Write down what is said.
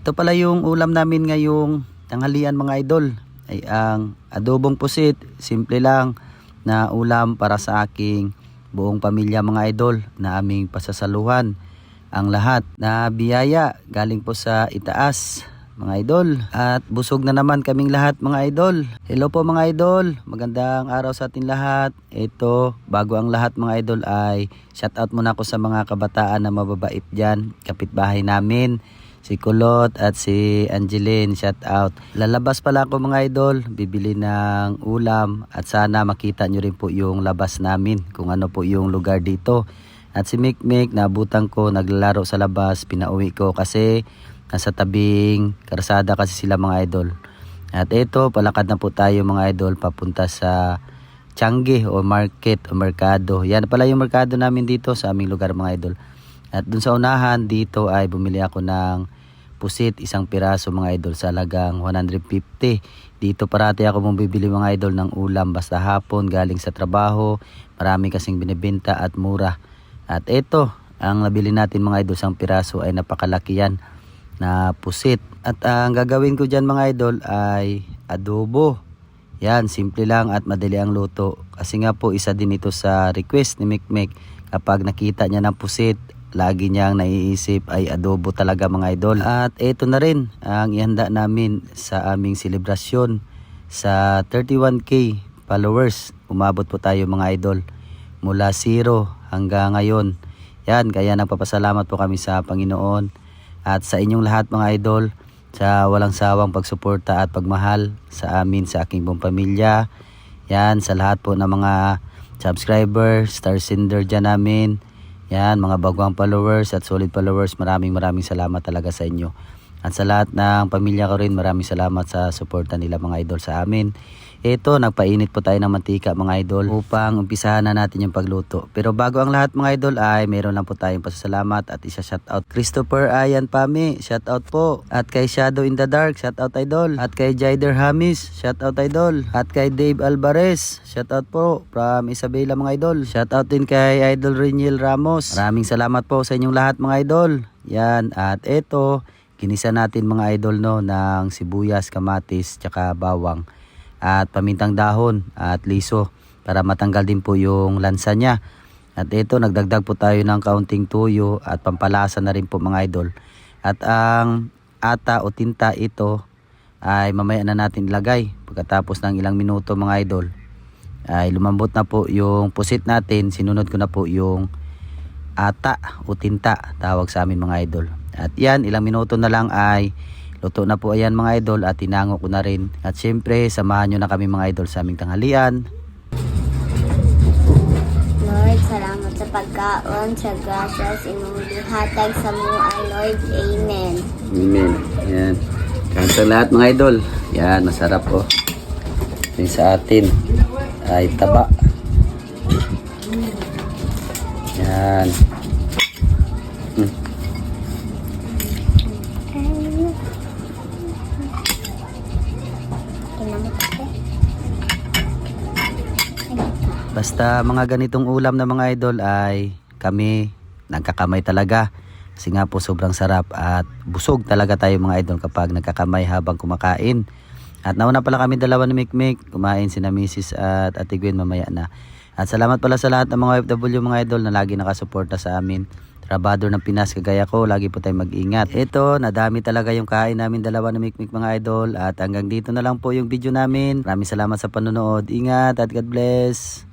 Ito pala yung ulam namin ngayong tanghalian mga idol. Ay ang adobong pusit. Simple lang na ulam para sa aking buong pamilya mga idol na aming pasasaluhan. Ang lahat na biyaya galing po sa itaas mga idol. At busog na naman kaming lahat mga idol. Hello po mga idol. Magandang araw sa atin lahat. Ito, bago ang lahat mga idol ay shoutout muna ako sa mga kabataan na mababait dyan. Kapitbahay namin. Si Kulot at si Angeline, shout out. Lalabas pala ako mga idol, bibili ng ulam at sana makita nyo rin po yung labas namin kung ano po yung lugar dito. At si Mikmik, naabutan ko, naglalaro sa labas, pinauwi ko kasi nasa tabing karsada kasi sila mga idol. At ito, palakad na po tayo mga idol papunta sa Changi o market o merkado. Yan pala yung merkado namin dito sa aming lugar mga idol. At dun sa unahan dito ay bumili ako ng pusit, isang piraso mga idol sa halagang 150. Dito parati ako bumibili mga idol ng ulam basta hapon galing sa trabaho. Marami kasing binibenta at mura. At ito, ang nabili natin mga idol, isang piraso ay napakalaki yan na pusit. At ang gagawin ko dyan mga idol ay adobo. Yan, simple lang at madali ang luto. Kasi nga po isa din ito sa request ni Mikmik. Kapag nakita niya ng pusit, lagi niyang naiisip ay adobo talaga mga idol. At ito na rin ang ihanda namin sa aming selebrasyon sa 31k followers. Umabot po tayo mga idol mula 0 hanggang ngayon. Yan, kaya nagpapasalamat po kami sa Panginoon at sa inyong lahat mga idol sa walang sawang pagsuporta at pagmahal sa amin, sa aking buong pamilya. Yan, sa lahat po ng mga subscribers, star sender dyan namin. Yan, mga bagong followers at solid followers, maraming salamat talaga sa inyo. At sa lahat ng pamilya ko rin, maraming salamat sa suporta nila mga idol sa amin. Ito, nagpainit po tayo ng mantika mga idol upang umpisahan na natin yung pagluto. Pero bago ang lahat mga idol ay mayroon lang po tayong pasasalamat at isa shoutout. Christopher Ayan Pami, shoutout po. At kay Shadow in the Dark, shoutout idol. At kay Jaider Hamis, shoutout idol. At kay Dave Alvarez, shoutout po from Isabela mga idol. Shoutout din kay Idol Reniel Ramos. Maraming salamat po sa inyong lahat mga idol. Yan, at ito, ginisa natin mga idol no ng sibuyas, kamatis, tsaka bawang. At pamintang dahon at liso para matanggal din po yung lansa niya. At ito, nagdagdag po tayo ng kaunting tuyo at pampalasa na rin po mga idol. At ang ata o tinta ito ay mamaya na natin ilagay. Pagkatapos ng ilang minuto mga idol ay lumambot na po yung pusit natin. Sinunod ko na po yung ata o tinta, tawag sa amin mga idol. At yan, ilang minuto na lang ay luto na po ayan mga idol at tinango ko na rin. At syempre, samahan nyo na kami mga idol sa aming tanghalian. Lord, salamat sa pagkaon, sa gracias, imong gihatag sa mo ay Lord. Amen. Amen. Yan. Kain sa lahat mga idol. Yan, masarap po. Yung sa atin ay taba. Yan. Basta mga ganitong ulam na mga idol ay kami nagkakamay talaga. Kasi nga po sobrang sarap at busog talaga tayo mga idol kapag nagkakamay habang kumakain. At nauna pala kami dalawa ni Mikmik. Kumain si na Mrs. at Ate Gwen mamaya na. At salamat pala sa lahat ng mga OFW mga idol na lagi nakasuporta sa amin. Trabador ng Pinas kagaya ko, lagi po tayong mag-ingat. Ito, nadami talaga yung kain namin dalawa na Mikmik mga idol. At hanggang dito na lang po yung video namin. Maraming salamat sa panonood. Ingat at God bless.